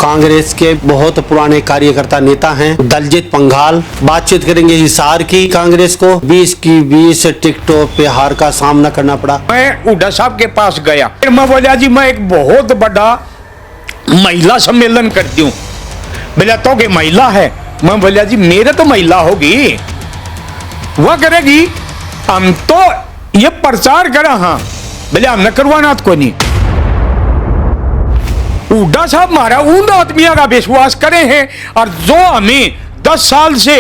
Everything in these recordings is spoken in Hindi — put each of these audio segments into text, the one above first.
कांग्रेस के बहुत पुराने कार्यकर्ता नेता हैं दलजीत पंघाल। बातचीत करेंगे हिसार की। कांग्रेस को 20 की 20 टिकटों पे हार का सामना करना पड़ा। मैं हुड्डा साहब के पास गया, फिर मैं बोला जी मैं एक बहुत बड़ा महिला सम्मेलन करती हूँ। बोला तो कि महिला है। मैं बोला जी मेरे तो महिला होगी, वह करेगी, हम तो ये प्रचार करा। हाँ बोले हमने करवाना तो नहीं। हुड्डा साहब हमारा उन आदमियों का विश्वास करे हैं और जो हमें 10 साल से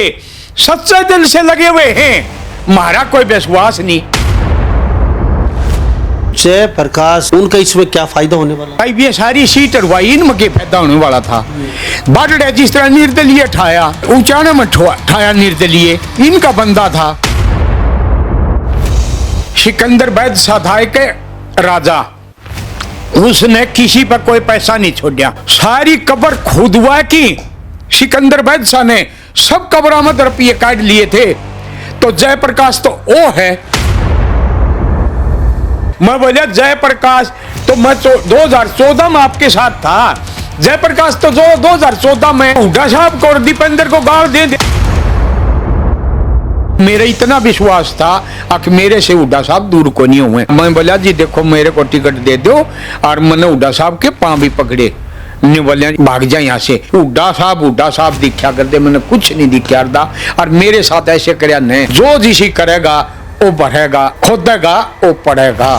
सच्चे दिल से लगे हुए हैं, हमारा कोई विश्वास नहीं। जयप्रकाश उनका इसमें क्या फायदा होने वाला? भाई ये सारी सीट अरवाई इनमें के फायदा होने वाला था। बाडड़े जिस तरह निर्दलीय ठाया, ऊंचाने में ठाया निर्दलीय, इनका बंदा था। सिकंदर बैद साधाय के राजा, उसने किसी पर कोई पैसा नहीं छोड़ा। सारी कब्र खुदवा की सिकंदर बैद शाह ने, सब कब्र में रुपये काट लिए थे। तो जयप्रकाश तो वो है। मैं बोला जयप्रकाश तो मैं 2014 में आपके साथ था। जयप्रकाश तो जो 2014 में हुड्डा साहब को और दीपेंद्र को गाल दे दे। मेरा इतना विश्वास था कि मेरे से हुड्डा साहब दूर को नहीं हुए। मैं बोला जी देखो मेरे को टिकट दे दो, और मैंने हुड्डा साहब के पांव भी पकड़े। नहीं बोले भाग जाए यहाँ से, हुड्डा साहब दिखा कर दे। मैंने कुछ नहीं दिखा था, और मेरे साथ ऐसे कराया नहीं। जो जिसी करेगा वो बढ़ेगा, खोदेगा वो पढ़ेगा।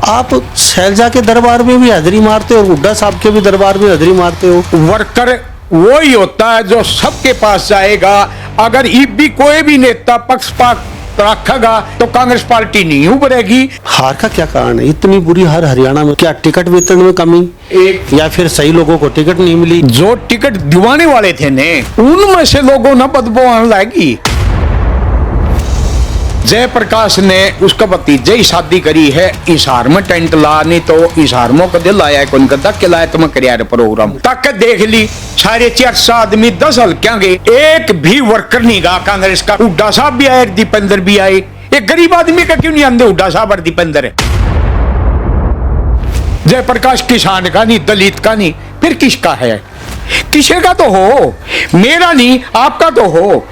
आप शैलजा के दरबार में भी हाजिरी मारते हो, हुड्डा साहब के भी दरबार में हाजिरी मारते हो। वर्कर वही होता है जो सबके पास जाएगा। अगर भी कोई भी नेता पक्षपात रखेगा तो कांग्रेस पार्टी नहीं उभरेगी। हार का क्या कारण है? इतनी बुरी हार हरियाणा में? क्या टिकट वितरण में कमी या फिर सही लोगों को टिकट नहीं मिली? जो टिकट दिवाने वाले थे ने, उनमें से लोगों ने बदबू आने लगी। जयप्रकाश ने उसका भतीजे ही शादी करी है हिसार में। टेंट ला नहीं तो हिसार में कदे लाया कौन कदा के लाया तो मैं करिया प्रोग्राम तक देख ली। सारे 400 आदमी 10 हल्कियां गए, एक भी वर्कर नहीं गा कांग्रेस का। हुड्डा साहब भी आए, दीपेंद्र भी आए। एक गरीब आदमी का क्यों नहीं आंदे हुड्डा साहब और दीपेंद्र? जयप्रकाश किसान का नहीं, दलित का नहीं, फिर किसका है? किसी का तो हो, मेरा नहीं आपका तो हो,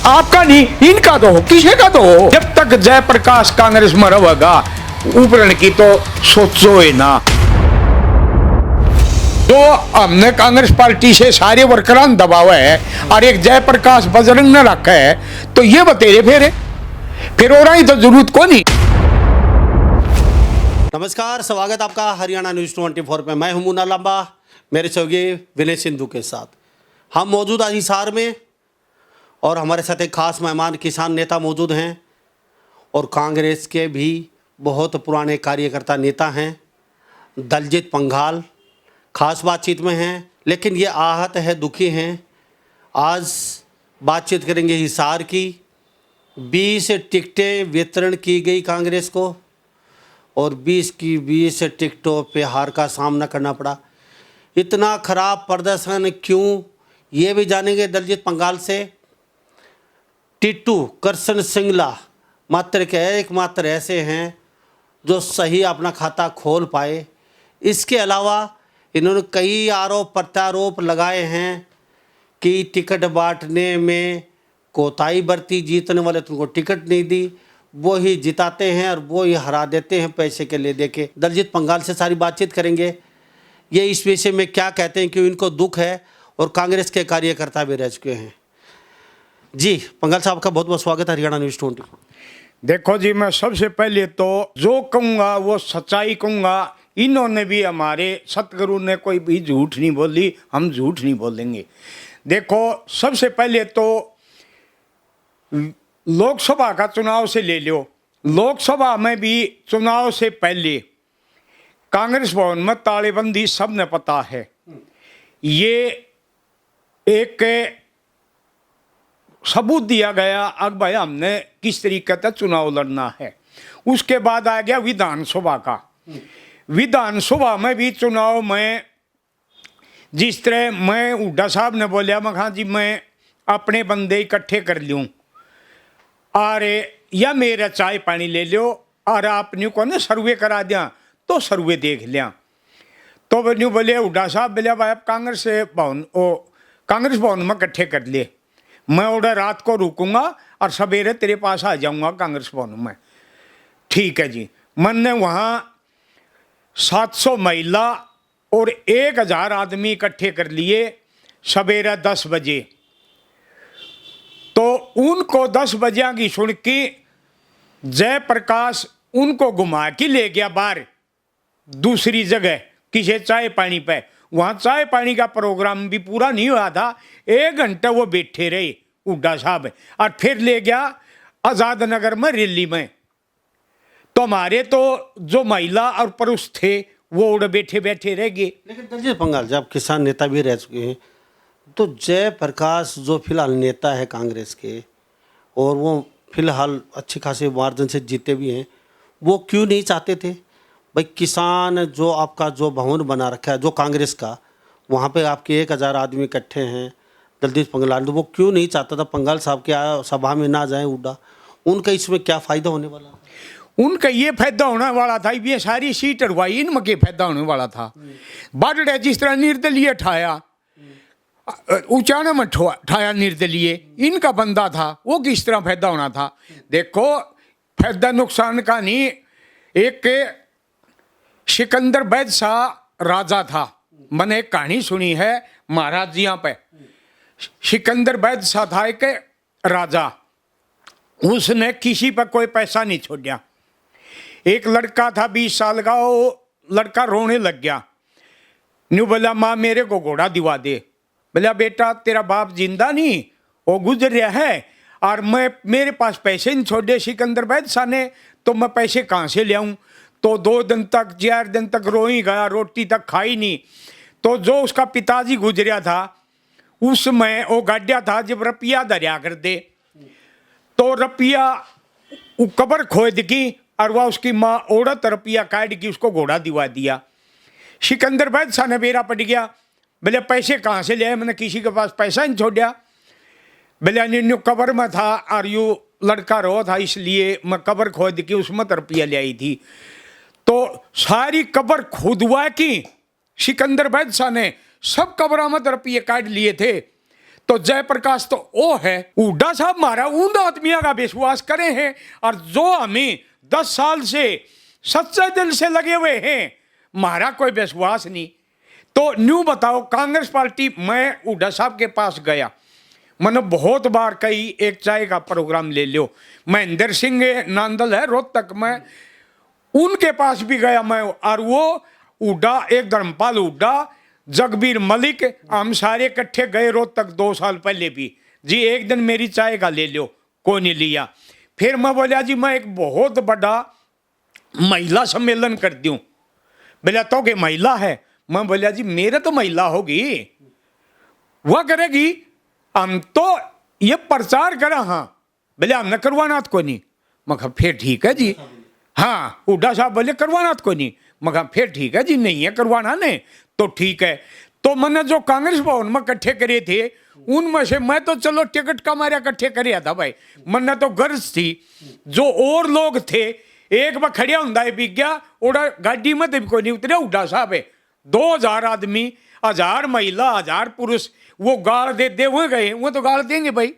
आपका नहीं इनका तो हो, किसी का तो हो। जब तक जयप्रकाश कांग्रेस में रहेगा उभरने की तो सोचो ही ना। तो हमने कांग्रेस पार्टी से सारे वर्करान दबावा है और एक जयप्रकाश बजरंग ने रखा है, तो ये बतेरे फिर हो रहा ही तो जरूरत को नहीं। नमस्कार, स्वागत आपका हरियाणा न्यूज 24 पे। मैं हूं मुन्ना लंबा, मेरे सहयोगी विनय सिंधु के साथ। हम मौजूद आज हिसार में और हमारे साथ एक खास मेहमान किसान नेता मौजूद हैं और कांग्रेस के भी बहुत पुराने कार्यकर्ता नेता हैं दलजीत पंघाल। खास बातचीत में हैं, लेकिन ये आहत है, दुखी हैं। आज बातचीत करेंगे हिसार की। 20 टिकटें वितरण की गई कांग्रेस को और 20 की 20 टिकटों पे हार का सामना करना पड़ा। इतना खराब प्रदर्शन क्यों, ये भी जानेंगे दलजीत पंघाल से। टिट्टू करसन सिंगला मात्र के एकमात्र ऐसे हैं जो सही अपना खाता खोल पाए। इसके अलावा इन्होंने कई आरोप प्रत्यारोप लगाए हैं कि टिकट बांटने में कोताही बरती, जीतने वाले तुमको टिकट नहीं दी, वो ही जिताते हैं और वो ही हरा देते हैं पैसे के लिए देके। दलजीत पंघाल से सारी बातचीत करेंगे, ये इस विषय में क्या कहते हैं, क्यों इनको दुख है और कांग्रेस के कार्यकर्ता भी रह चुके हैं। जी पंघाल साहब का बहुत बहुत स्वागत है हरियाणा न्यूज 24। देखो जी, मैं सबसे पहले तो जो कहूँगा वो सच्चाई कहूँगा। इन्होंने भी, हमारे सतगुरु ने कोई भी झूठ नहीं बोली, हम झूठ नहीं बोलेंगे। देखो सबसे पहले तो लोकसभा का चुनाव से ले लो। लोकसभा में भी चुनाव से पहले कांग्रेस भवन में तालेबंदी सबने पता है। ये एक सबूत दिया गया अब भाई हमने किस तरीके से चुनाव लड़ना है। उसके बाद आ गया विधानसभा का। विधानसभा में भी चुनाव में जिस तरह मैं हुड्डा साहब ने बोलिया, मैं कहा जी मैं अपने बंदे इकट्ठे कर लूँ और या मेरा चाय पानी ले लो और आपने को ना सर्वे करा दिया तो सर्वे देख लिया। तो वो न्यू बोले हुड्डा साहब बोले भाई आप कांग्रेस भवन में इकट्ठे कर लिए, मैं उधर रात को रुकूंगा और सवेरे तेरे पास आ जाऊंगा कांग्रेस भवन में। ठीक है जी। मैंने वहाँ 700 महिला और 1000 आदमी इकट्ठे कर लिए सवेरे 10 बजे। तो उनको 10 बजे की सुन के जयप्रकाश उनको घुमा के ले गया बाहर दूसरी जगह किसी चाय पानी पे। वहाँ चाय पानी का प्रोग्राम भी पूरा नहीं हुआ था, 1 घंटा वो बैठे रहे हुड्डा साहब और फिर ले गया आजाद नगर में रैली में। तो हमारे तो जो महिला और पुरुष थे वो उड़ बैठे बैठे रह गए। लेकिन दलजीत पंगाल जब किसान नेता भी रह चुके हैं तो जयप्रकाश जो फिलहाल नेता है कांग्रेस के और वो फिलहाल अच्छी खासी मार्जिन से जीते भी हैं, वो क्यों नहीं चाहते थे भाई किसान जो आपका जो भवन बना रखा है जो कांग्रेस का, वहाँ पे आपके 1000 आदमी इकट्ठे हैं दलजीत पंगाल, तो वो क्यों नहीं चाहता था पंगाल साहब के सभा में ना जाए हुड्डा? उनका इसमें क्या फ़ायदा होने वाला? उनका ये फायदा होने वाला था, ये सारी सीट हरवाई इनमें के फायदा होने वाला था। बाडड़ा जिस तरह निर्दलीय ठाया, उचाना में ठाया निर्दलीय, इनका बंदा था, वो किस तरह फायदा होना था? देखो फायदा नुकसान का नहीं। एक सिकंदर बैद शाह राजा था, मैंने एक कहानी सुनी है महाराज जी यहाँ पे। सिकंदर बैद शाह था एक राजा, उसने किसी पर कोई पैसा नहीं छोड़ा। एक लड़का था 20 साल का, वो लड़का रोने लग गया। न्यू बोला माँ मेरे को घोड़ा दिवा दे। बोला बेटा तेरा बाप जिंदा नहीं, वो गुजर रहा है और मेरे पास पैसे नहीं छोड़े सिकंदर बैद शाह ने, तो मैं पैसे कहाँ से ले आऊँ? तो 2 दिन तक 4 दिन तक रो ही गया, रोटी तक खाई नहीं। तो जो उसका पिताजी गुजरिया था उसमें वो गाड्या था जब रुपया दरिया कर दे, तो रुपया कबर खोद की और वह उसकी माँ औरत रुपया काट की उसको घोड़ा दिवा दिया। सिकंदर बैद शाह ने बेरा पड़ गया। बोले पैसे कहाँ से ले? मैंने किसी के पास पैसा नहीं छोड़ा। बोले न्यू कबर में था और यू लड़का रो था इसलिए मैं कबर खोद की उसमें रुपया ले आई थी। तो सारी कबर खुदवा की सिकंदर बैद शाह ने, सब कबरों में रुपये काट लिए थे। तो जयप्रकाश तो वो है हुड्डा साहब हमारा उन आदमियों का विश्वास करे हैं और जो हमें 10 साल से सच्चे दिल से लगे हुए हैं, हमारा कोई विश्वास नहीं। तो न्यू बताओ कांग्रेस पार्टी, मैं हुड्डा साहब के पास गया, मैंने बहुत बार कही एक चाय का प्रोग्राम ले लो। महेंद्र सिंह नांदल है रोहतक में, उनके पास भी गया मैं, और वो हुड्डा एक धर्मपाल हुड्डा जगबीर मलिक हम सारे इकट्ठे गए रोहतक 2 साल पहले भी। जी एक दिन मेरी चाय का ले लो, कोई नहीं लिया। फिर मैं बोला जी मैं एक बहुत बड़ा महिला सम्मेलन कर दूं। बोला तो कि महिला है? मैं बोला जी मेरे तो महिला होगी, वह करेगी, हम तो ये प्रचार करा। हाँ बोले हमने करवाना तो कोई नहीं। मैं कहा फिर ठीक है जी। हाँ हुड्डा साहब बोले करवाना तो कोई नहीं। मैं कहा फिर ठीक है जी, नहीं है करवाना ने तो ठीक है। तो मैंने जो कांग्रेस भवन में इकट्ठे करे थे उनमें से मैं तो चलो टिकट का मारा इकट्ठे कर था भाई, मैंने तो गर्ज थी। जो और लोग थे एक बार खड़िया होंगे बिक गया, और गाड़ी में तो कोई नहीं उतरे हुड्डा साहब है। 2000 आदमी, 1000 महिला, 1000 पुरुष, वो गाल दे हुए गए, वो तो गाल देंगे भाई,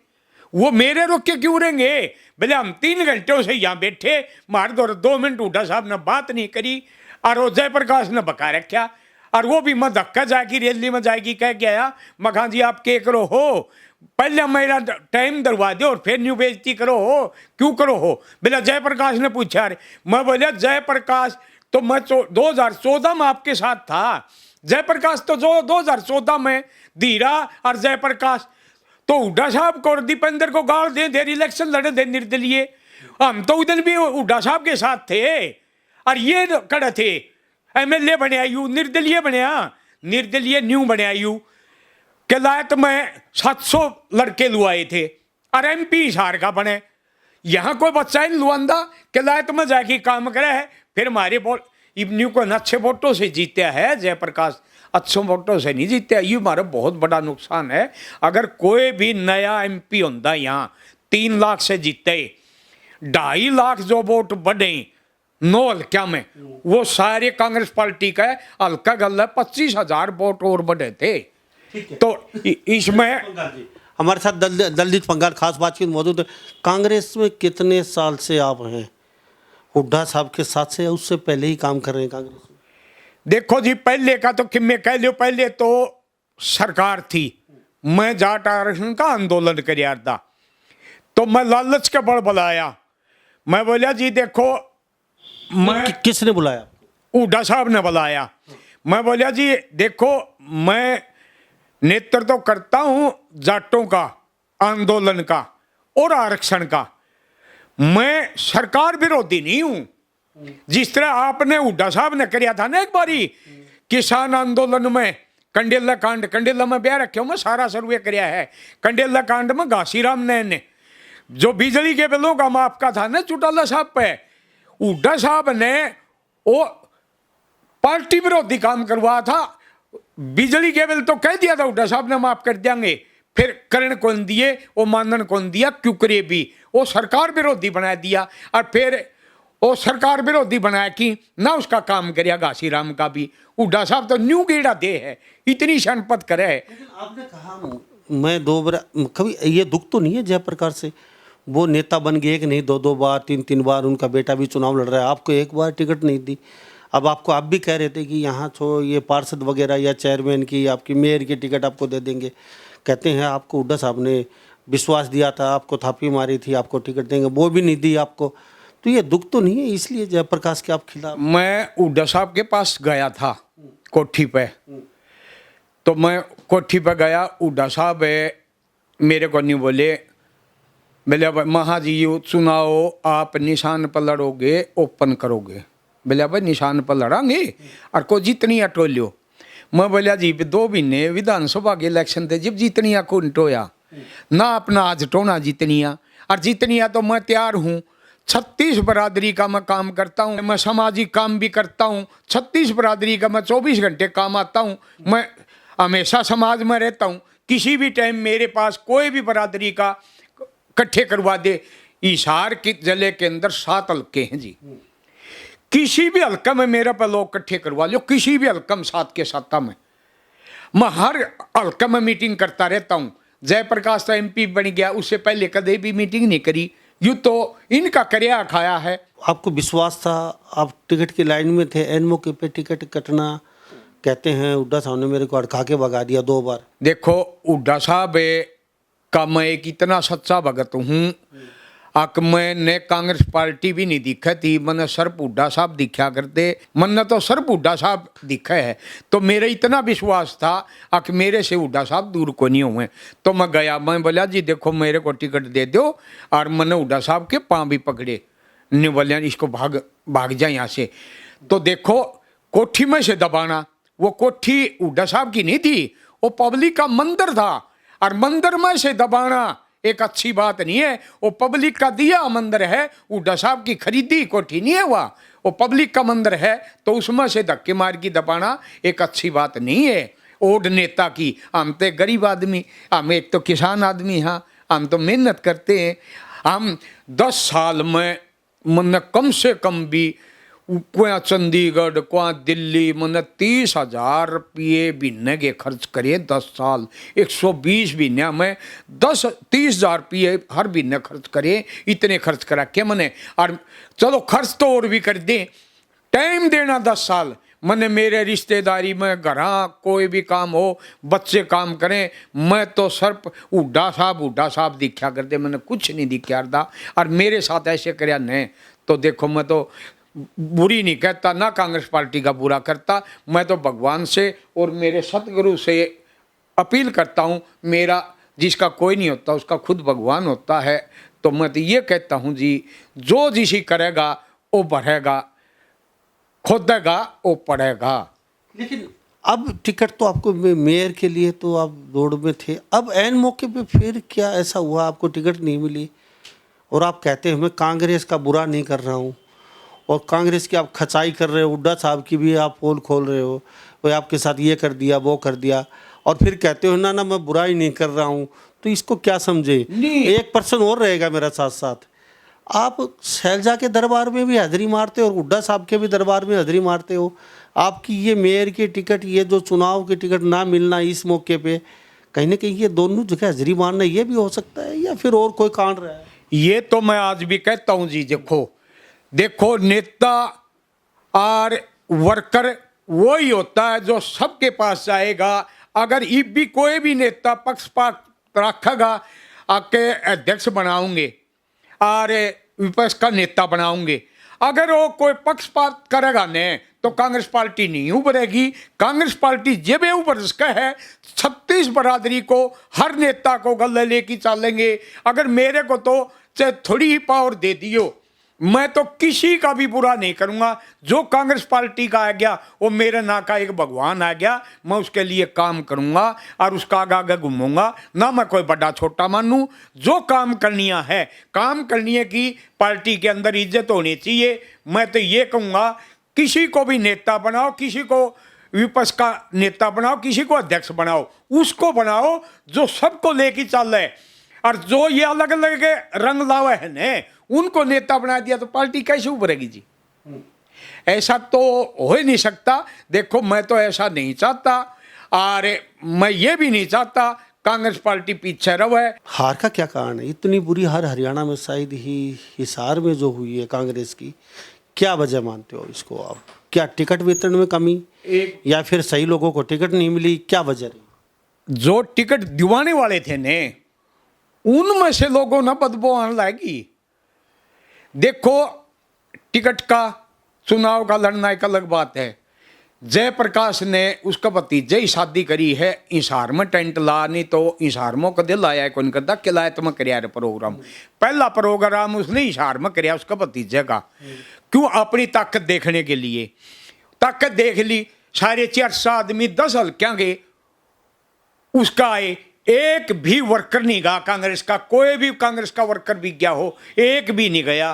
वो मेरे रुक के क्यों रहेंगे? बोले हम 3 घंटों से यहाँ बैठे, मार दो 2 मिनट हुड्डा साहब ने बात नहीं करी और वो जयप्रकाश ने बका रखा। और वो भी मैं धक्का जाएगी रैली में जाएगी कह के आया। मैं कहा जी आप के करो हो, पहले मेरा टाइम दरवा दो और फिर न्यू बेइज्जती करो हो, क्यों करो हो? बोला जयप्रकाश ने पूछा। मैं बोला जयप्रकाश तो मैं 2014 में आपके साथ था। जयप्रकाश तो जो 2014 में धीरा और जयप्रकाश तो हुड्डा साहब को और दीपेंद्र को गाल दे इलेक्शन लड़े थे निर्दलीय। हम तो उधर भी हुड्डा साहब के साथ थे और ये खड़े थे। MLA बनया यू, निर्दलीय बनया, निर्दलीय न्यू बनया यू। कलायत में 700 लड़के लुआए थे और MP हिसार का बने। यहाँ कोई बच्चा ही लुआंदा कलायत में जाके काम करे है। फिर हमारे न्यू को अच्छे वोटों से जीते है जयप्रकाश, अच्छे वोटों से नहीं जीते। ये हमारा बहुत बड़ा नुकसान है। अगर कोई भी नया MP होता यहाँ 3 लाख से जीते, 2.5 लाख जो वोट बढ़े 9 हल्का में, वो सारे कांग्रेस पार्टी का है। हल्का गल है 25,000 वोट और बढ़े थे। तो इसमें हमारे साथ दलजीत पंगाल खास बातचीत मौजूद है। कांग्रेस में कितने साल से आप हैं? हुड्डा साहब के साथ से या उससे पहले ही काम कर रहे हैं कांग्रेस में? देखो जी, पहले का तो कि मैं कह लियो, पहले तो सरकार थी, मैं जाट आरक्षण का आंदोलन कर था, तो मैं लालच के बड़ बुलाया। मैं बोला जी देखो, मैं किसने बुलाया? हुड्डा साहब ने बुलाया। मैं बोला जी देखो, मैं नेतृत्व तो करता हूं जाटों का आंदोलन का और आरक्षण का, मैं सरकार विरोधी नहीं हूं। जिस तरह आपने हुड्डा साहब ने किया था ना एक बारी किसान आंदोलन में, कंडेला कांड, कंडेला में ब्याह रखे मैं सारा सर्वे कराया है। कंडेला कांड में घासीराम ने जो बिजली के बिलों का माफ का था ना चौटाला साहब पे, हुड्डा साहब ने वो पार्टी विरोधी काम करवा था। बिजली के बिल तो कह दिया था हुड्डा साहब ने माफ कर देंगे, फिर करण कौन दिए, वो मानन कौन दिया, क्यों करे भी वो सरकार विरोधी बना दिया। और फिर वो सरकार विरोधी बनाया कि ना उसका काम करिया घासीराम का भी। हुड्डा साहब तो न्यू गेड़ा दे है, इतनी शनपत करे है। आपने कहा मैं 2 बार, कभी ये दुख तो नहीं है जयप्रकाश से? वो नेता बन गए कि नहीं, 2 बार 3 बार उनका बेटा भी चुनाव लड़ रहा है, आपको एक बार टिकट नहीं दी। अब आपको आप भी कह रहे थे कि यहाँ ये पार्षद वगैरह या चेयरमैन की, आपकी मेयर की टिकट आपको दे देंगे। कहते हैं आपको हुड्डा साहब ने विश्वास दिया था, आपको थापी मारी थी, आपको टिकट देंगे, वो भी नहीं दी आपको। तो ये दुख तो नहीं है इसलिए जयप्रकाश के आप खिलाफ? मैं हुड्डा साहब के पास गया था कोठी पे, तो मैं कोठी पे गया, हुड्डा साहब मेरे को नहीं बोले, बोले महा जी चुनाव आप निशान पर लड़ोगे, ओपन करोगे? बोले भाई निशान पर लड़ांगे और को जितनी टोलियो। मैं बोलिया जी 2 महीने विधानसभा के इलेक्शन थे, जब जितनिया को टोया ना अपना आज टोना जितनिया, और जितनिया तो मैं तैयार हूँ। 36 बरादरी का मैं काम करता हूँ, मैं सामाजिक काम भी करता हूँ। 36 बरादरी का मैं 24 घंटे काम आता हूँ, मैं हमेशा समाज में रहता हूँ। किसी भी टाइम मेरे पास कोई भी बरादरी का इकट्ठे करवा दे। हिसार के जिले के अंदर 7 हल्के हैं जी, किसी भी हल्का में मेरे पर लोग इकट्ठे करवा लो, किसी भी हल्का में 7 के 7 में मैं हर हल्का में मीटिंग करता रहता हूँ। जयप्रकाश तो MP बन गया, उससे पहले कदे भी मीटिंग नहीं करी, यूँ तो इनका करिया खाया है। आपको विश्वास था, आप टिकट की लाइन में थे, एन मौके पे टिकट कटना, कहते हैं हुड्डा साहब ने मेरे को अड़का के भगा दिया 2 बार। देखो हुड्डा साहब का मैं एक इतना सच्चा भगत हूँ, अक मैंने कांग्रेस पार्टी भी नहीं दिखा थी, मैंने सिर्फ हुड्डा साहब दिखा करते, मैंने तो सिर्फ हुड्डा साहब दिखा है। तो मेरा इतना विश्वास था अक मेरे से हुड्डा साहब दूर को नहीं हुए। तो मैं गया, मैं बोला जी देखो मेरे को टिकट दे दो, और मैंने हुड्डा साहब के पाँव भी पकड़े, नहीं बोलिया इसको भाग जाए यहाँ से। तो देखो कोठी में से दबाना, वो कोठी हुड्डा साहब की नहीं थी, वो पब्लिक का मंदिर था, और मंदिर में से दबाना एक अच्छी बात नहीं है। वो पब्लिक का दिया मंदिर है, हुड्डा साहब की खरीदी कोठी नहीं है, वो पब्लिक का मंदिर है, तो उसमें से धक्के मार की दबाना एक अच्छी बात नहीं है। ओड नेता की, हम तो गरीब आदमी, हम एक तो किसान आदमी हैं, हम तो मेहनत करते हैं। हम 10 साल में मैंने कम से कम भी कोई चंडीगढ़ कोई दिल्ली मैंने 30,000 रुपये महीने के खर्च करे 10 साल। 120 महीने में 30,000 रुपये हर महीने खर्च करे, इतने खर्च करा क्या मैंने। और चलो खर्च तो और भी कर दें, टाइम देना 10 साल। मैंने मेरे रिश्तेदारी में घर कोई भी काम हो, बच्चे काम करें, मैं तो सिर्फ हुड्डा साहब दिखा करते, मैंने कुछ नहीं दिखा था। और मेरे साथ ऐसे कराया नहीं तो देखो, मैं तो बुरी नहीं कहता, ना कांग्रेस पार्टी का बुरा करता, मैं तो भगवान से और मेरे सतगुरु से अपील करता हूँ, मेरा जिसका कोई नहीं होता उसका खुद भगवान होता है। तो मैं तो ये कहता हूँ जी, जो जिसी करेगा वो बढ़ेगा, खोदेगा वो पढ़ेगा। लेकिन अब टिकट तो आपको मेयर के लिए तो आप दौड़ में थे, अब ऐन मौके पे फिर क्या ऐसा हुआ आपको टिकट नहीं मिली? और आप कहते हैं मैं कांग्रेस का बुरा नहीं कर रहा हूँ, और कांग्रेस की आप खचाई कर रहे हो, हुड्डा साहब की भी आप पोल खोल रहे हो, वो आपके साथ ये कर दिया वो कर दिया, और फिर कहते हो ना मैं बुराई नहीं कर रहा हूँ। तो इसको क्या समझे? 1% और रहेगा मेरा साथ साथ। आप शैलजा के दरबार में भी हाजिरी मारते हो और हुड्डा साहब के भी दरबार में हाजिरी मारते हो। आपकी ये मेयर की टिकट, ये जो चुनाव की टिकट ना मिलना इस मौके पे, कहीं ना कहीं ये दोनों जगह हाजिरी मारना ये भी हो सकता है या फिर और कोई कांड रहा है? ये तो मैं आज भी कहता हूं जी, देखो नेता और वर्कर वही होता है जो सबके पास जाएगा। अगर ये भी कोई भी नेता पक्षपात रखेगा, आके अध्यक्ष बनाऊंगे और विपक्ष का नेता बनाऊंगे, अगर वो कोई पक्षपात करेगा ने तो कांग्रेस पार्टी नहीं उभरेगी। कांग्रेस पार्टी जब उभर सका है 36 बरादरी को, हर नेता को गले लेके चलेंगे। अगर मेरे को तो चाहे थोड़ी ही पावर दे दियो, मैं तो किसी का भी बुरा नहीं करूंगा। जो कांग्रेस पार्टी का आ गया वो मेरे ना का एक भगवान आ गया, मैं उसके लिए काम करूंगा और उसका आगे आगे घूमूंगा ना। मैं कोई बड़ा छोटा मानूं, जो काम करनिया है काम करनी है कि पार्टी के अंदर इज्जत होनी चाहिए। मैं तो ये कहूंगा किसी को भी नेता बनाओ, किसी को विपक्ष का नेता बनाओ, किसी को अध्यक्ष बनाओ, उसको बनाओ जो सबको लेके चल रहे। और जो ये अलग अलग रंग लावे है ने, उनको नेता बना दिया तो पार्टी कैसे उभरेगी जी? ऐसा तो हो ही नहीं सकता। देखो मैं तो ऐसा नहीं चाहता और मैं ये भी नहीं चाहता कांग्रेस पार्टी पीछे रहे। हार का क्या कारण है? इतनी बुरी हार हरियाणा में शायद ही हिसार में जो हुई है कांग्रेस की, क्या वजह मानते हो इसको आप? क्या टिकट वितरण में कमी या फिर सही लोगों को टिकट नहीं मिली, क्या वजह रही? जो टिकट दिवाने वाले थे ने, उनमें से लोगों ने बदबू आने लगी। देखो टिकट का चुनाव का लड़ना एक अलग बात है। जयप्रकाश ने उसका भतीजे ही शादी करी है, हिसार में टेंट ला, नहीं तो हिसार में कदे लाया है कौन करता किलायत में कराया प्रोग्राम। पहला प्रोग्राम उसने हिसार में कराया उसका भतीजे का। क्यों? अपनी ताकत देखने के लिए। ताकत देख ली, सारे 400 आदमी 10 हल्कियां गए, उसका आए, एक भी वर्कर नहीं गया कांग्रेस का। कोई भी कांग्रेस का वर्कर भी गया हो, एक भी नहीं गया।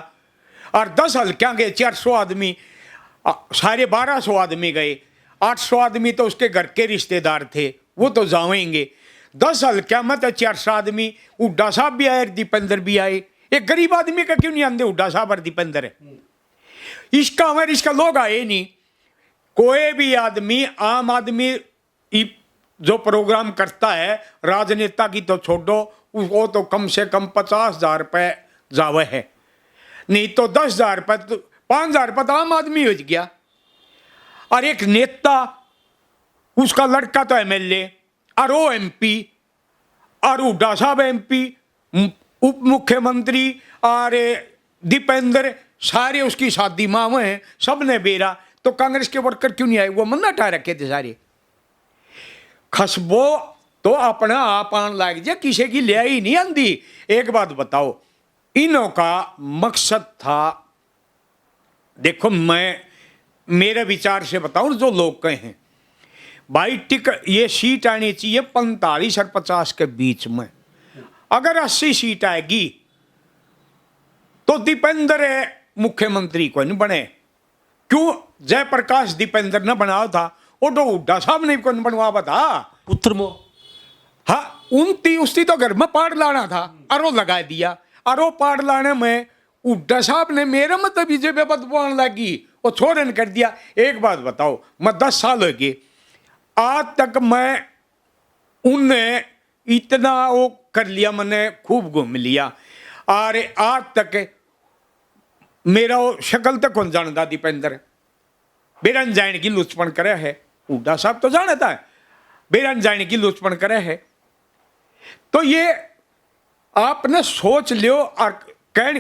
और 10 हल्कियां गए, 400 आदमी, सारे 1200 आदमी गए। 800 आदमी तो उसके घर के रिश्तेदार थे, वो तो जाएंगे। 10 हल्कियां में तो 400 आदमी। हुड्डा साहब भी आए, दीपेंद्र भी आए। एक गरीब आदमी का क्यों नहीं आते हुड्डा साहब और दीपेंद्र? इसका हमारे इसका लोग आए नहीं। कोई भी आदमी, आम आदमी जो प्रोग्राम करता है, राजनेता की तो छोड़ो, वो तो कम से कम 50,000 रुपये जावे है, नहीं तो 10,000 रुपये, तो 5,000 रुपये तो आम आदमी हो गया। और एक नेता, उसका लड़का तो एमएलए और वो एमपी, और हुड्डा साहब एमपी, उप मुख्यमंत्री और दीपेंद्र, सारे उसकी शादी माँ हैं, सब ने बेरा। तो कांग्रेस के वर्कर क्यों नहीं आए? वो मन्ना हटा रखे थे सारे। खसबो तो अपना आप आन लाग जाए, किसी की ले ही नहीं आंदी। एक बात बताओ, इनों का मकसद था, देखो मैं मेरे विचार से बताऊं, जो लोग कहे हैं भाई टिकट ये सीट आनी चाहिए 45 और 50 के बीच में। अगर 80 सीट आएगी तो दीपेंद्र मुख्यमंत्री को नहीं बने। क्यों? जयप्रकाश दीपेंद्र ने बनाया था, वो तो हुड्डा साहब ने कौन बनवा था? पुत्र मो, हाँ, उसकी तो घर में पाड़ लाना था और वो लगा दिया। और वो पाड़ लाने में हुड्डा साहब ने मेरे मत बीजेपी बदबू लगी, वो छोड़न कर दिया। एक बात बताओ, मैं 10 साल हो गए, आज तक मैं उनने इतना वो कर लिया, मैंने खूब घूम लिया, और आज तक मेरा वो शक्ल तक कौन जानता दीपेंद्र? बेरन जाने की लुचपन करे है। हुड्डा साहब तो जानता है बेरन जाने की लुचपन करे है। तो ये आपने सोच लियो, और कह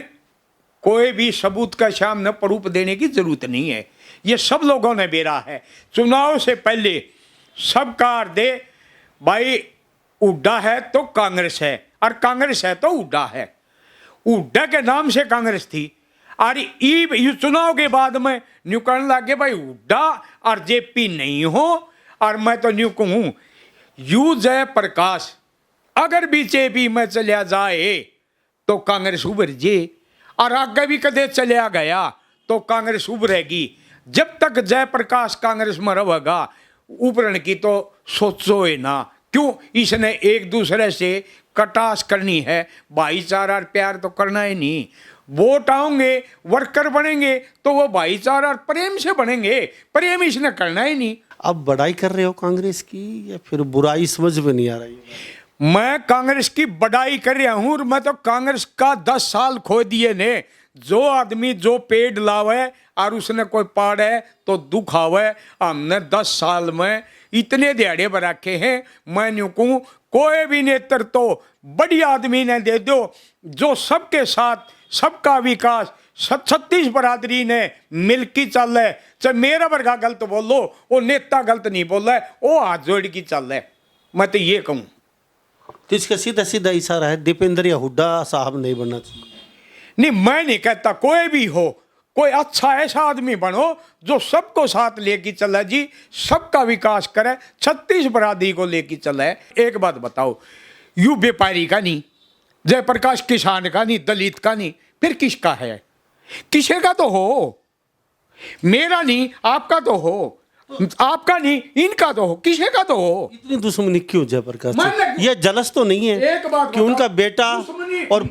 कोई भी सबूत का सामने प्रूफ देने की जरूरत नहीं है। ये सब लोगों ने बेरा है। चुनाव से पहले सब कार दे भाई, हुड्डा है तो कांग्रेस है, और कांग्रेस है तो हुड्डा है। हुड्डा के नाम से कांग्रेस थी, और ये चुनाव के बाद में न्यू कहने लगे भाई हुड्डा और जेपी नहीं हो। और मैं तो न्यू कहूं, यू जयप्रकाश अगर बीजेपी में चलिया जाए तो कांग्रेस उभर जे, और आगे भी कदे चलिया गया तो कांग्रेस उभरेगी। जब तक जयप्रकाश कांग्रेस में रहेगा, उभरने की तो सोचो ही ना। क्यों? इसने एक दूसरे से कटास करनी है, भाईचारा और प्यार तो करना ही नहीं। वोट आओगे, वर्कर बनेंगे तो वो भाईचारा और प्रेम से बनेंगे। प्रेम इसने करना ही नहीं। अब बड़ाई कर रहे हो कांग्रेस की या फिर बुराई समझ में नहीं आ रही है? मैं कांग्रेस की बड़ाई कर रहा हूं और मैं तो कांग्रेस का 10 साल खो दिए ने। जो आदमी जो पेड़ लावे और उसने कोई पाड़े तो दुख आवे। हमने 10 साल में इतने दिहाड़े पर रखे हैं। मैं न्यू कहूं कोई भी नेतृत्व तो बढ़िया आदमी ने दे दो जो सबके साथ सबका विकास 36 बरादरी ने मिलकी चल है। चाहे मेरा वर्गा गलत बोलो, वो नेता गलत नहीं बोल रहा है, वो हाथ जोड़ की चल है। मैं तो ये कहूँ तो इसका सीधा सीधा इशारा है दीपेंद्र या हुड्डा साहब नहीं बनना चाहिए। नहीं, मैं नहीं कहता कोई भी हो, कोई अच्छा ऐसा आदमी बनो जो सबको साथ लेके चले जी, सबका विकास करे, 36 बरादरी को लेके चले। एक बात बताओ, यू व्यापारी का नहीं, जयप्रकाश किसान का नहीं, दलित का नहीं, फिर किसका है? किसी का तो हो। मेरा नहीं, आपका तो हो, आपका नहीं, इनका तो हो, किसी का तो हो। इतनी दुश्मनी क्यों जयप्रकाश मैं से? ये जलस तो नहीं है एक बात कि उनका बताओ, बेटा दुश्मनी- और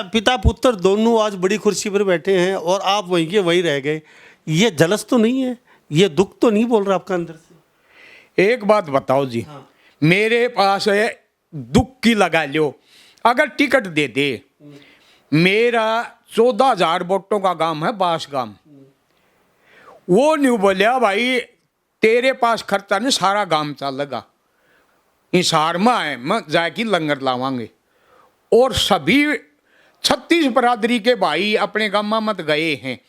पिता पुत्र दोनों आज बड़ी कुर्सी पर बैठे हैं और आप वहीं के वहीं रह गए? ये जलस तो नहीं है? ये दुख तो नहीं बोल रहा आपका अंदर से? एक बात बताओ जी, मेरे पास है दुख की लगा लो, अगर टिकट दे दे। मेरा 14,000 वोटों का गांव है बास गांव। वो नहीं बोलिया भाई तेरे पास खर्चा नहीं, सारा गांव चलेगा, हिसार में है, मैं जाके लंगर लावांगे। और सभी 36 बरादरी के भाई अपने गांव में मत गए हैं।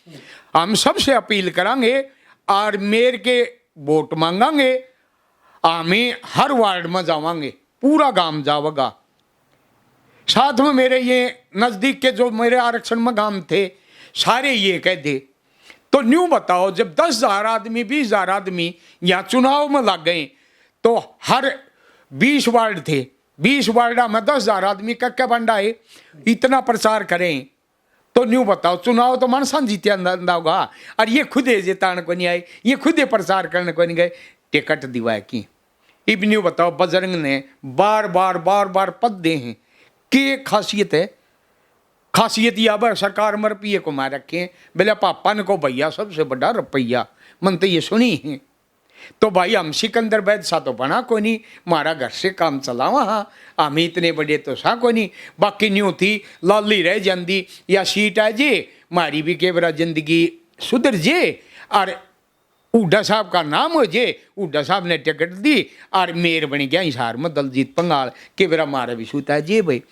हम सबसे अपील करेंगे और मेर के वोट मांगेंगे। हमें हर वार्ड में जावांगे, पूरा गांव जावेगा। साथ में मेरे ये नजदीक के जो मेरे आरक्षण में गांव थे सारे ये कह दे। तो न्यू बताओ, जब 10,000 आदमी 20,000 आदमी यहाँ चुनाव में लग गए तो हर 20 वार्ड थे, 20 वार्डा में 10,000 आदमी क्या बंडा है, इतना प्रचार करें तो न्यू बताओ चुनाव तो मानसान जीत्या होगा। और ये खुदे जिताने को नहीं आए, ये खुदे प्रचार करने को नहीं गए, टिकट दिवाए की। इब न्यू बताओ बजरंग ने बार बार पद दे हैं, कि खासियत है? खासियत यह अब सरकार में रुपये को मार रखे, बोले पापा ने को भैया सबसे बड़ा रुपया, मन तो ये सुनी है। तो भाई हम सिकंदर बैद सा तो बना को नहीं, मारा घर से काम चला वहाँ, हम इतने बड़े तो सा को नहीं। बाकी न्यू थी लाली रह जाती या सीट आ जे, मारी भी के बरा जिंदगी सुधर जे और हुड्डा साहब का नाम हो जे। हुड्डा साहब ने टिकट दी और मेयर बन गया हिसार में दलजीत पंगाल के बेरा मारा भी सूता है जे भाई,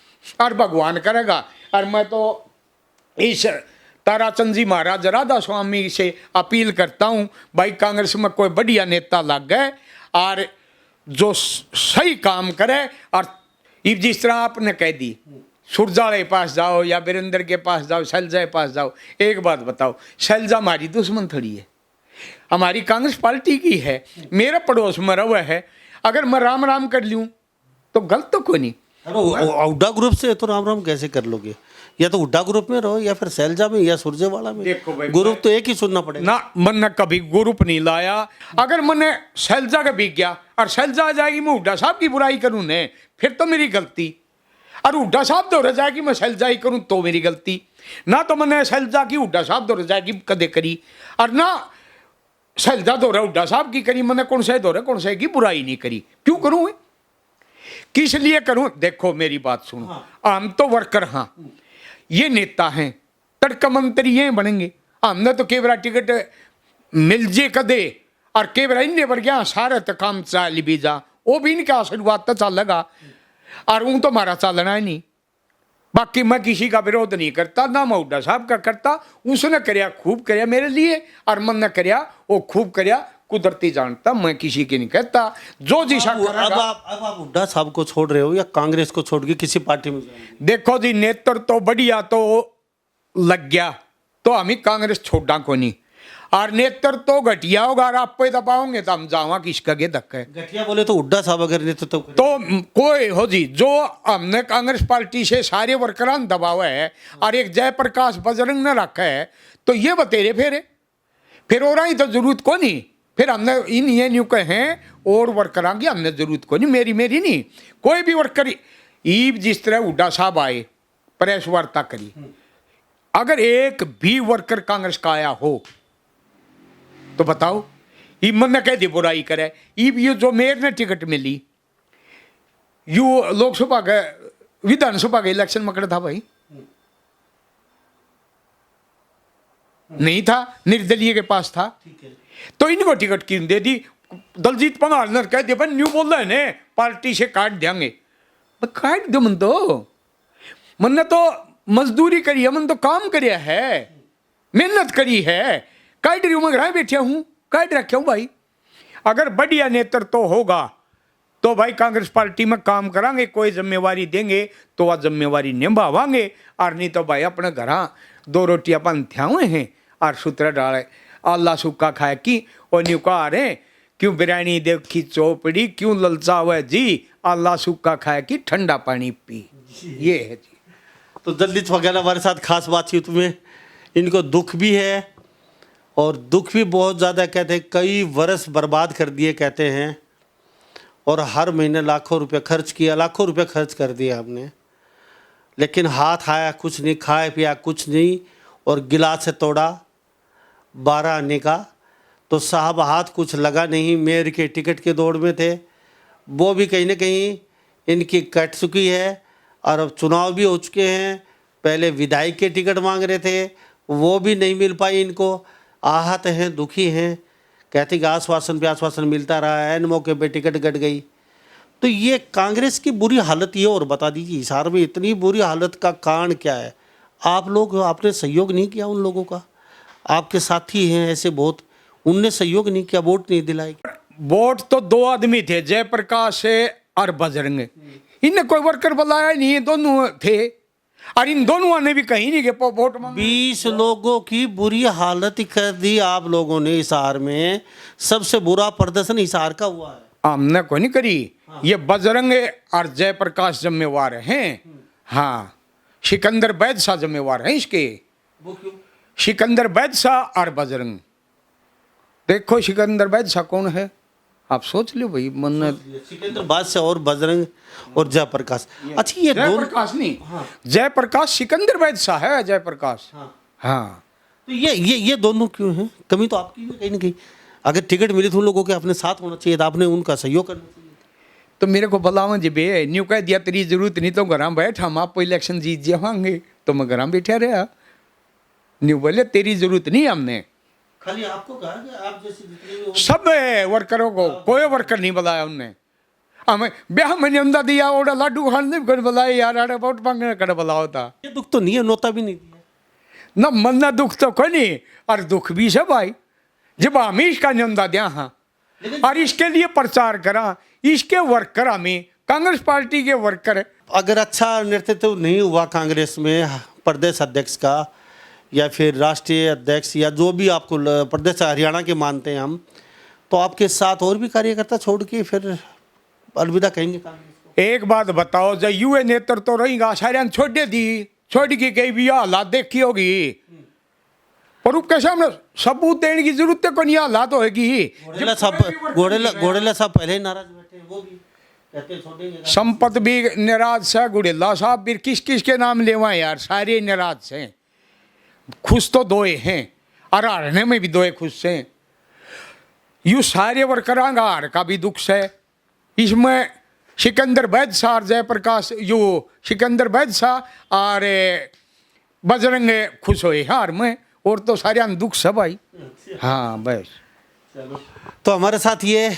और भगवान करेगा। और मैं तो इस ताराचंद जी महाराज राधा स्वामी से अपील करता हूँ, भाई कांग्रेस में कोई बढ़िया नेता लग गए और जो सही काम करे। और जिस तरह आपने कह दी सुरजाले के पास जाओ या वीरेंद्र के पास जाओ, शैलजा के पास जाओ। एक बात बताओ, शैलजा हमारी दुश्मन थोड़ी है, हमारी कांग्रेस पार्टी की है, मेरा पड़ोस में रहा है। अगर मैं राम राम कर लूँ तो गलत तो कोई नहीं। हुड्डा ग्रुप से तो राम राम कैसे कर लोगे? या तो हुड्डा ग्रुप में रहो या फिर सैलजा में या सुरजेवाला में। देखो भाई, ग्रुप तो एक ही सुनना पड़ेगा ना। मैंने कभी ग्रुप नहीं लाया। अगर मैंने शैलजा का बिक गया और शैलजा आ जाएगी मैं हुड्डा साहब की बुराई करूँ ने, फिर तो मेरी गलती। और हुड्डा साहब दोहरा जाएगी मैं शैलजा ही करूँ तो मेरी गलती। ना तो मैंने शैलजा की हुड्डा साहब दोहरा जाएगी कदे करी, और ना शैलजा दोहरा हुड्डा साहब की करी। मैंने कौन से दोहरा कौन से की बुराई नहीं करी, क्यों करूँ, किस लिए करूँ? देखो मेरी बात सुनो, हम तो वर्कर, हाँ ये नेता हैं, तड़का मंत्री ये बनेंगे। हमने तो केवरा टिकट मिल जे कदे और केवरा इन्ने पर गया सारे तो काम चाली बीजा, वो भी इनका आशीर्वाद तो चलेगा और वो तो हमारा चलना ही नहीं। बाकी मैं किसी का विरोध नहीं करता, ना मैं हुड्डा साहब का करता। उसने करया खूब करया मेरे लिए और मन ने करया वो खूब करया, कुदरती जानता, मैं किसी की नहीं कहता। जो जिसा अब आप हुड्डा साहब को छोड़ रहे हो या कांग्रेस को छोड़ के किसी पार्टी में जाएंगे? देखो जी, नेतृत्व तो बढ़िया तो लग गया तो हम ही कांग्रेस छोड़ा को नहीं, और नेतृत्व तो घटिया होगा और आप पे दबाओगे तो हम जावा किसका के धक्का है। गठिया बोले तो हुड्डा साहब अगर नेतृत्व तो कोई हो जी, जो हमने कांग्रेस पार्टी से सारे वर्करान दबावा है और एक जयप्रकाश बजरंग ने रखा है, तो ये बतेरे फिर हो रहा ही तो जरूरत को नहीं। फिर हमने इन ये न्यू कहे और वर्करां की हमने जरूरत को नहीं, मेरी नहीं, कोई भी वर्कर। ईब जिस तरह हुड्डा साहब आए, प्रेस वार्ता करी, अगर एक भी वर्कर कांग्रेस का आया हो तो बताओ, ये मन कह दी बुराई करे। ये जो मेयर ने टिकट मिली, यू लोकसभा का विधानसभा के इलेक्शन में था भाई, नहीं था, निर्दलीय के पास था। तो इनको टिकट क्यों दे दी? दलजीत पंघाल ने कह दिया न्यू बोल रहे ने पार्टी से काट देंगे। काट दो, मन ने तो मजदूरी करी है, मन तो काम करिया है, मेहनत करी है, काट रही हूं, मैं घर बैठा हूं, काट रखे हूं भाई। अगर बढ़िया नेतृत्व तो होगा तो भाई कांग्रेस पार्टी में काम करांगे, कोई जिम्मेवारी देंगे तो वह जिम्मेवारी निभावांगे, और नहीं तो भाई अपने घर दो रोटियां अपन थ्यावे हैं और सूत्र डाले अल्लाह सुक्का खाए की और न्यू कहा रहे क्यों बिरयानी देखी चौपड़ी, क्यों ललचा हुआ जी, अल्लाह सुक्का खाए की ठंडा पानी पी। ये है जी। तो दलजीत पंघाल हमारे साथ खास बातचीत में, इनको दुख भी है और दुख भी बहुत ज़्यादा, कहते हैं कई वर्ष बर्बाद कर दिए कहते हैं, और हर महीने लाखों रुपए खर्च किया, लाखों रुपए खर्च कर दिए हमने, लेकिन हाथ आया कुछ नहीं, खाया पिया कुछ नहीं, और गिलास से तोड़ा 12 आने का। तो साहब हाथ कुछ लगा नहीं, मेयर के टिकट के दौड़ में थे, वो भी कहीं ना कहीं इनकी कट चुकी है, और अब चुनाव भी हो चुके हैं। पहले विधायक के टिकट मांग रहे थे, वो भी नहीं मिल पाई इनको, आहत हैं, दुखी हैं, कहते कि आश्वासन पे आश्वासन मिलता रहा है, एन मौके पे टिकट कट गई। तो ये कांग्रेस की बुरी हालत ये, और बता दीजिए हिसार में इतनी बुरी हालत का कारण क्या है? आप लोग, आपने सहयोग नहीं किया उन लोगों का, आपके साथी हैं ऐसे बहुत, उनने सहयोग नहीं किया, वोट नहीं दिलाई। वोट तो दो आदमी थे, जयप्रकाश और बजरंग, इनने कोई वर्कर बुलाया नहीं, दोनों थे, और इन दोनों ने भी कहीं नहीं गए वोट मांगने। 20 लोगों की बुरी हालत कर दी आप लोगों ने हिसार में, सबसे बुरा प्रदर्शन हिसार का हुआ है। हमने कोई नहीं करी, ये बजरंग और जयप्रकाश जिम्मेवार हैं। हाँ, सिकंदर बैदशाह जिम्मेवार हैं इसके। वो क्यों? सिकंदर बैदशाह और बजरंग, देखो सिकंदर बैदशाह कौन है, आप सोच लो भाई, मन सिकंदर बादशाह और बजरंग और जयप्रकाश। अच्छा ये दोनों, जयप्रकाश नहीं, जयप्रकाश सिकंदर बैदशाह है, जयप्रकाश। हाँ, तो ये दोनों क्यों हैं? कमी तो आपकी भी कहीं ना कहीं, अगर टिकट मिली तो उन लोगों के अपने साथ होना चाहिए था, आपने उनका सहयोग करना चाहिए। तो मेरे को बुलावा जी बे, न्यू कह दिया तेरी जरूरत नहीं तो घर बैठ, हम आपको इलेक्शन जीत जाएंगे, तो मैं घर बैठा रहा। न्यू बोले तेरी जरूरत नहीं, हमने खाली आपको कहा कि आप जैसे जितने भी हो, सब वर्करों को, कोई वर्कर नहीं बुलाया उनने। हमें ब्याह में निंदा दिया, और लाडू खान ने कर बुलाया यार, अरे वोट मांगने कर बुलाओ था। ये दुख तो नहीं है, नोता भी नहीं दिया ना मन ना दुख तो कोई नहीं, और दुख भी सब आई जब हम इसका निंदा दिया। हाँ, और इसके लिए प्रचार करा, इसके वर्कर हमें कांग्रेस पार्टी के वर्कर। अगर अच्छा नेतृत्व नहीं हुआ कांग्रेस में प्रदेश अध्यक्ष का या फिर राष्ट्रीय अध्यक्ष या जो भी आपको प्रदेश हरियाणा के मानते हैं हम, तो आपके साथ और भी कार्यकर्ता छोड़ के फिर अलविदा कहेंगे कांग्रेस को? एक बात बताओ, जब युवा नेतृत्व तो रहेगा, सारे छोड़ दी, छोड़ के कहीं भी हालात देखी होगी, पर उसके सामने सबूत देने की जरूरत है, कोई हालात होगी। घोड़ेला साहब पहले ही नाराज बैठे हैं, वो भी कहते हैं छोड़ेंगे। संपत भी नाराज से, गुड़ेला साहब भी किस किस के नाम लेवा यार, सारे नाराज से। खुश तो दोए हैं, और हारने में भी दोए खुश हैं। यू सारे वर्करां का हार का भी दुख है। इसमें सिकंदर बैदशाह और जयप्रकाश, यू सिकंदर बैदशाह और बजरंग खुश हुए हार में, और तो सारे दुख सब भाई। हाँ बस। तो हमारे साथ ये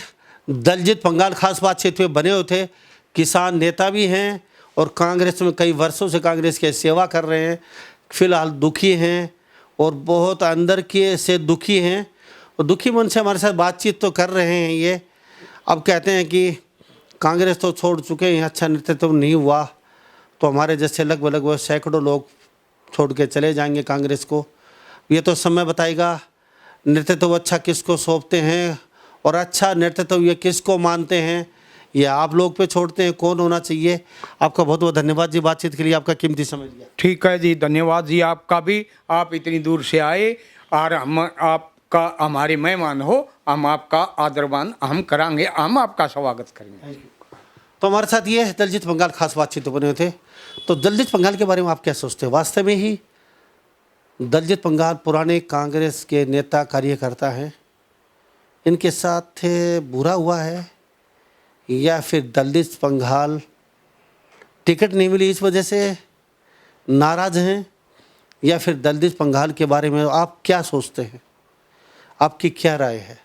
दलजीत पंघाल खास बातचीत में बने हुए थे, किसान नेता भी हैं और कांग्रेस में कई वर्षों से कांग्रेस की सेवा कर रहे हैं, फिलहाल दुखी हैं और बहुत अंदर के से दुखी हैं, और दुखी मन से हमारे साथ बातचीत तो कर रहे हैं। ये अब कहते हैं कि कांग्रेस तो छोड़ चुके हैं, अच्छा नेतृत्व नहीं हुआ, तो हमारे जैसे लगभग सैकड़ों लोग छोड़ के चले जाएंगे कांग्रेस को। ये तो समय बताएगा नेतृत्व अच्छा किसको सौंपते हैं, और अच्छा नेतृत्व ये किसको मानते हैं, ये आप लोग पे छोड़ते हैं कौन होना चाहिए। आपका बहुत बहुत धन्यवाद जी, बातचीत के लिए आपका कीमती समय दिया। ठीक है जी, धन्यवाद जी आपका भी, आप इतनी दूर से आए और हम आपका हमारे मेहमान हो, हम आपका आदरमान हम करांगे, हम आपका स्वागत करेंगे। तो हमारे साथ ये दलजीत पंघाल खास बातचीत बने हुए थे। तो दलजीत पंघाल के बारे में आप क्या सोचते हैं? वास्तव में ही दलजीत पंघाल पुराने कांग्रेस के नेता कार्यकर्ता हैं, इनके साथ बुरा हुआ है या फिर दलजीत पंघाल टिकट नहीं मिली इस वजह से नाराज़ हैं, या फिर दलजीत पंघाल के बारे में आप क्या सोचते हैं, आपकी क्या राय है?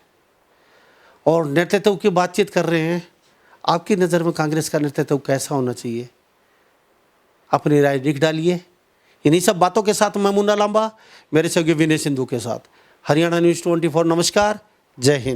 और नेतृत्व की बातचीत कर रहे हैं, आपकी नज़र में कांग्रेस का नेतृत्व कैसा होना चाहिए? अपनी राय लिख डालिए। इन्हीं सब बातों के साथ मैं मुन्ना लांबा मेरे सहयोगी विनय सिंधु के साथ हरियाणा न्यूज़ 24। नमस्कार, जय हिंद।